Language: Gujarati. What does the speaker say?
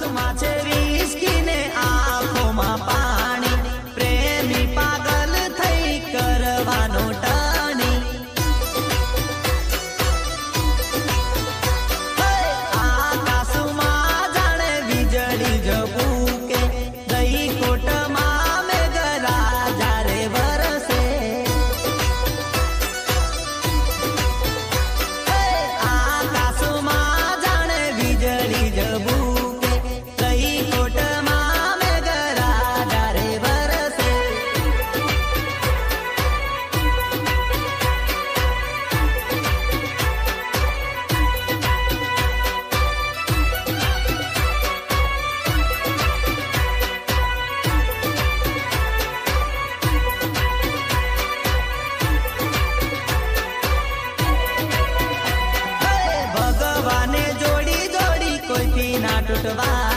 આકાશમાં છે વિસ્કી ને આંખોમાં પાણી, પ્રેમી પાગલ થઈ કરવાનો ટણી. આકાશમાં જાણે વીજળી ઝબૂકે, દહીં કોટમાં મેઘરાજા રે વરસે. આકાશમાં જાણે વીજળી ઝબૂકે, દહીં કોટમાં મેઘરાજા રે વરસે. ભગવાને જોડી જોડી કોઈથી ના તૂટવા